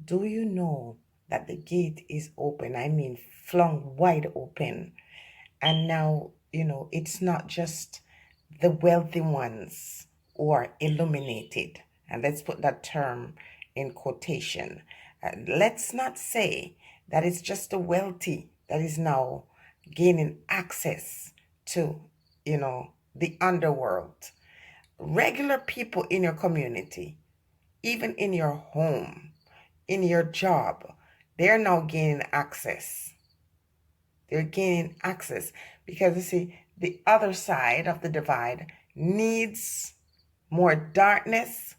Do you know that the gate is open? I mean, flung wide open. And now, it's not just the wealthy ones who are illuminated. And let's put that term in quotation. Let's not say that it's just the wealthy that is now gaining access to, the underworld. Regular people in your community, even in your home, in your job, they're now gaining access. They're gaining access because you see, the other side of the divide needs more darkness,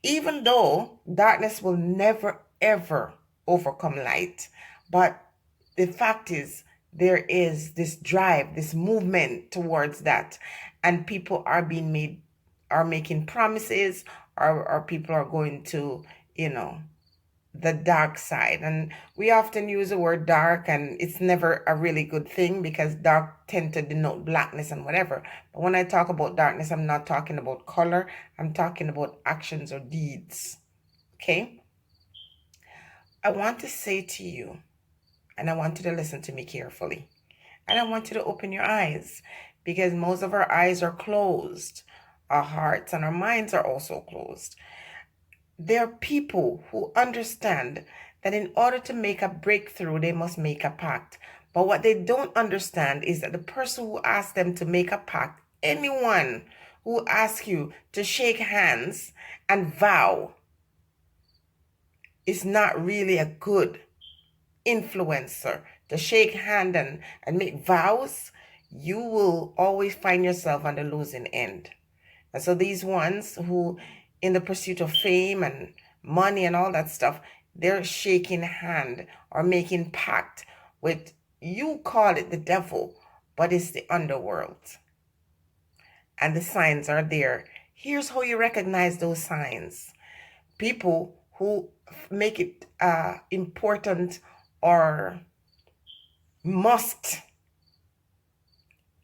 even though darkness will never ever overcome light. But the fact is, there is this drive, this movement towards that, and people are making promises, or people are going to, you know, the dark side. And we often use the word dark, and it's never a really good thing because dark tend to denote blackness and whatever. But when I talk about darkness, I'm not talking about color. I'm talking about actions or deeds. Okay? I want to say to you, and I want you to listen to me carefully, and I want you to open your eyes, because most of our eyes are closed. Our hearts and our minds are also closed. There are people who understand that in order to make a breakthrough, they must make a pact. But what they don't understand is that the person who asks them to make a pact, anyone who asks you to shake hands and vow, is not really a good influencer. To shake hand and make vows, you will always find yourself on the losing end. And so these ones who, in the pursuit of fame and money and all that stuff, they're shaking hand or making pact with, you call it the devil, but it's the underworld. And the signs are there. Here's how you recognize those signs. People who make it important or must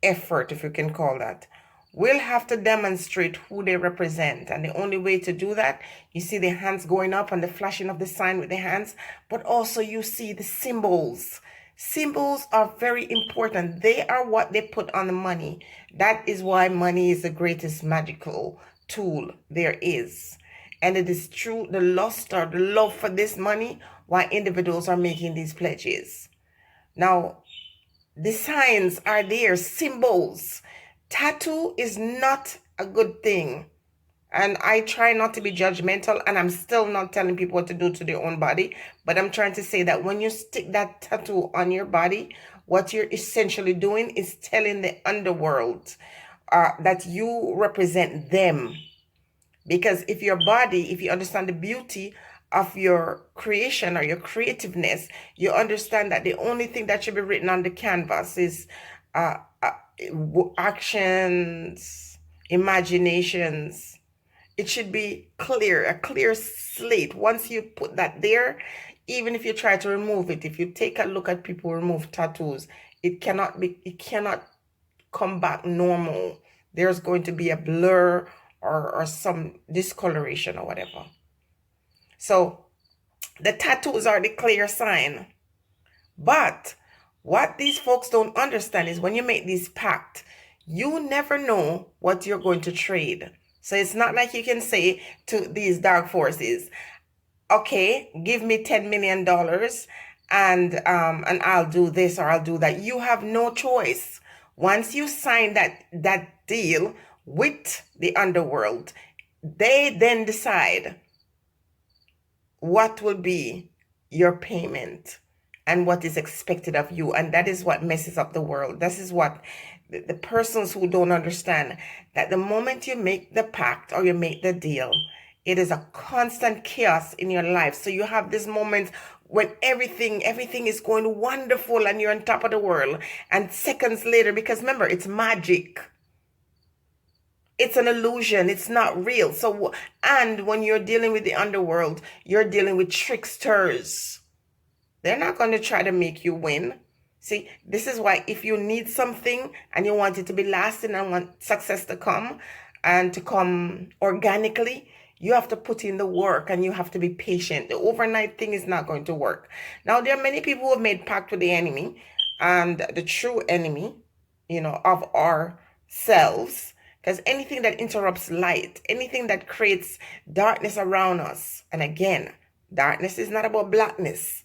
effort, if you can call that, will have to demonstrate who they represent. And the only way to do that, you see the hands going up and the flashing of the sign with the hands, but also you see the symbols. Symbols are very important. They are what they put on the money. That is why money is the greatest magical tool there is. And it is true, the lust or the love for this money, why individuals are making these pledges. Now, the signs are there, symbols. Tattoo is not a good thing. And I try not to be judgmental, and I'm still not telling people what to do to their own body. But I'm trying to say that when you stick that tattoo on your body, what you're essentially doing is telling the underworld that you represent them. Because if you understand the beauty of your creation or your creativeness, you understand that the only thing that should be written on the canvas is uh, uh, actions, imaginations. It should be clear, a clear slate. Once you put that there, even if you try to remove it, if you take a look at people who remove tattoos, it cannot come back normal. There's going to be a blur or some discoloration or whatever. So the tattoos are the clear sign. But what these folks don't understand is when you make this pact, you never know what you're going to trade. So it's not like you can say to these dark forces, okay, give me $10 million and I'll do this or I'll do that. You have no choice. Once you sign that deal with the underworld, they then decide what will be your payment and what is expected of you. And that is what messes up the world. This is what the persons who don't understand, that the moment you make the pact or you make the deal, it is a constant chaos in your life. So you have this moment when everything is going wonderful and you're on top of the world. And seconds later, because remember, it's magic. It's an illusion. It's not real. So, and when you're dealing with the underworld, you're dealing with tricksters. They're not going to try to make you win. See, this is why if you need something and you want it to be lasting and want success to come and to come organically, You have to put in the work and you have to be patient. The overnight thing is not going to work. Now, there are many people who have made pact with the enemy and the true enemy, of ourselves. Because anything that interrupts light, anything that creates darkness around us, and again, darkness is not about blackness.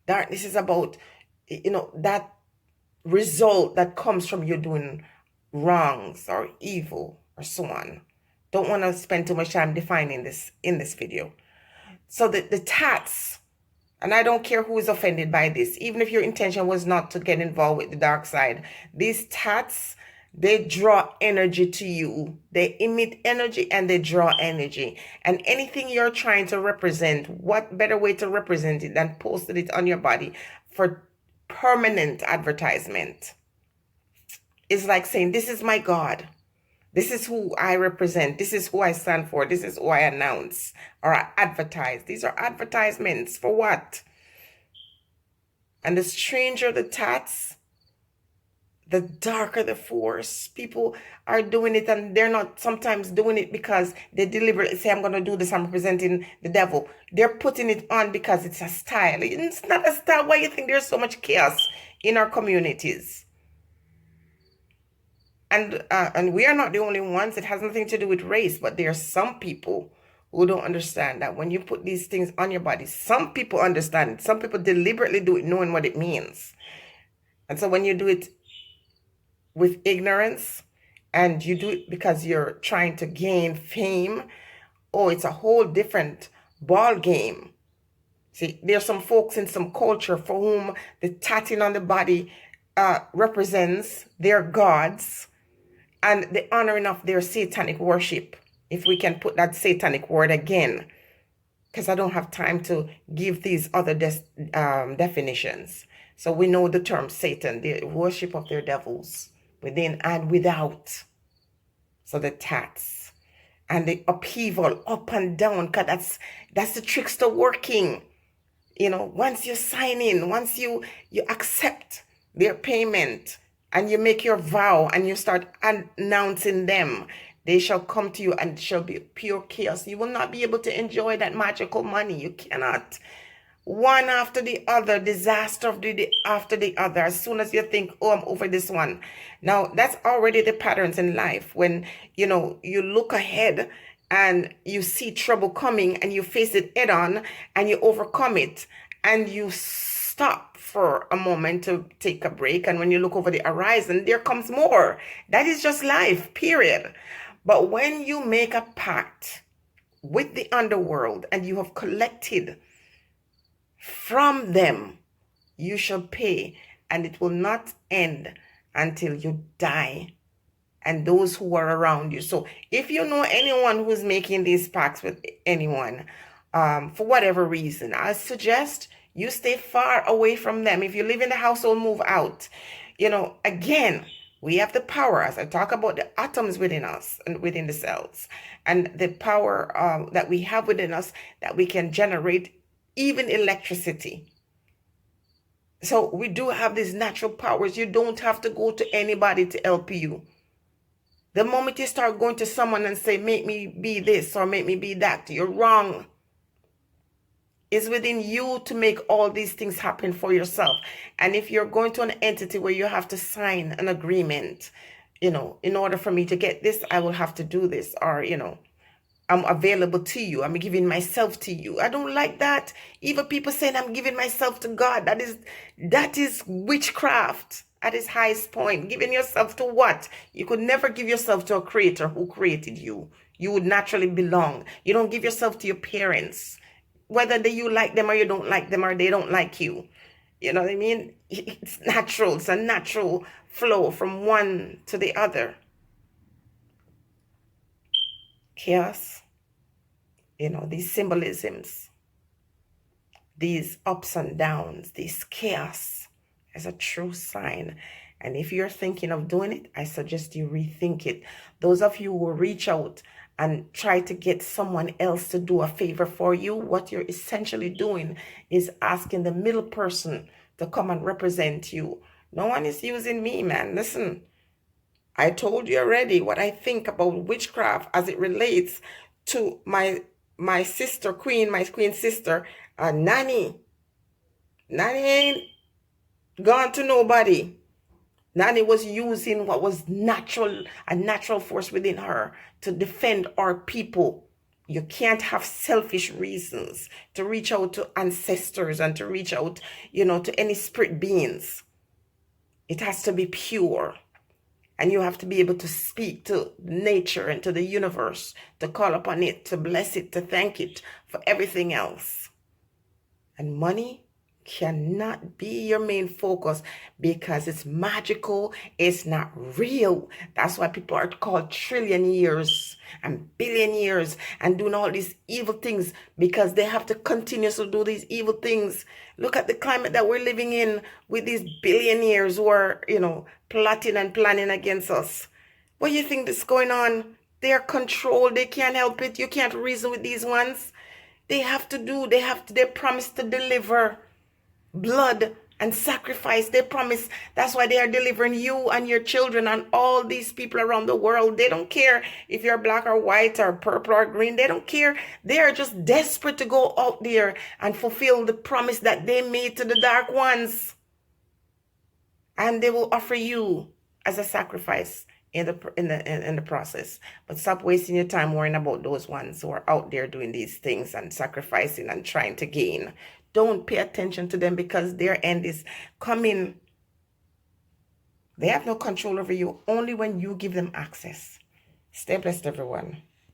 Darkness is about, that result that comes from you doing wrongs or evil or so on. Don't want to spend too much time defining this in this video. So the tats, and I don't care who is offended by this, even if your intention was not to get involved with the dark side, these tats, they draw energy to you. They emit energy and they draw energy. And anything you're trying to represent, what better way to represent it than posting it on your body for permanent advertisement? It's like saying, this is my God. This is who I represent. This is who I stand for. This is who I announce or I advertise. These are advertisements for what? And the stranger the tats, the darker the force. People are doing it and they're not sometimes doing it because they deliberately say, I'm going to do this, I'm representing the devil. They're putting it on because it's a style. It's not a style. Why do you think there's so much chaos in our communities? And we are not the only ones. It has nothing to do with race, but there are some people who don't understand that when you put these things on your body, some people understand it. Some people deliberately do it knowing what it means. And so when you do it with ignorance and you do it because you're trying to gain fame, oh, it's a whole different ball game. See, there's some folks in some culture for whom the tatting on the body represents their gods and the honoring of their satanic worship, if we can put that satanic word again, because I don't have time to give these other definitions. So we know the term Satan, the worship of their devils, within and without. So the tats and the upheaval up and down, because that's the trickster working. Once you sign in, once you accept their payment, and you make your vow and you start announcing them, they shall come to you and it shall be pure chaos. You will not be able to enjoy that magical money. You cannot. One after the other, disaster after the other. As soon as you think, oh, I'm over this one. Now, that's already the patterns in life. When, you look ahead and you see trouble coming and you face it head on and you overcome it and you stop for a moment to take a break, and when you look over the horizon, there comes more. That is just life, period. But when you make a pact with the underworld and you have collected from them, you shall pay, and it will not end until you die and those who are around you. So if you know anyone who's making these pacts with anyone, for whatever reason, I suggest you stay far away from them. If you live in the household, move out. Again, we have the power, as I talk about the atoms within us and within the cells, and the power that we have within us that we can generate even electricity. So we do have these natural powers. You don't have to go to anybody to help you. The moment you start going to someone and say, make me be this or make me be that, you're wrong. It's within you to make all these things happen for yourself. And if you're going to an entity where you have to sign an agreement, in order for me to get this, I will have to do this, or, I'm available to you. I'm giving myself to you. I don't like that. Even people saying I'm giving myself to God. That is witchcraft at its highest point. Giving yourself to what? You could never give yourself to a creator who created you. You would naturally belong. You don't give yourself to your parents, whether you like them or you don't like them or they don't like you. You know what I mean? It's natural. It's a natural flow from one to the other. Chaos, these symbolisms, these ups and downs, this chaos is a true sign. And if you're thinking of doing it, I suggest you rethink it. Those of you who reach out and try to get someone else to do a favor for you, what you're essentially doing is asking the middle person to come and represent you. No one is using me, man. Listen, I told you already what I think about witchcraft as it relates to my sister, my queen sister, Nanny. Nanny ain't gone to nobody. Nanny was using what was natural, a natural force within her to defend our people. You can't have selfish reasons to reach out to ancestors and to reach out, to any spirit beings. It has to be pure. And you have to be able to speak to nature and to the universe, to call upon it, to bless it, to thank it for everything else. And money cannot be your main focus because it's magical, it's not real. That's why people are called trillionaires and billionaires and doing all these evil things, because they have to continuously do these evil things. Look at the climate that we're living in with these billionaires who are, plotting and planning against us. What do you think is going on? They are controlled. They can't help it. You can't reason with these ones. They promise to deliver blood and sacrifice. They promise. That's why they are delivering you and your children and all these people around the world. They don't care if you're black or white or purple or green. They don't care. They are just desperate to go out there and fulfill the promise that they made to the dark ones. And they will offer you as a sacrifice in the process. But stop wasting your time worrying about those ones who are out there doing these things and sacrificing and trying to gain. Don't pay attention to them, because their end is coming. They have no control over you, only when you give them access. Stay blessed, everyone.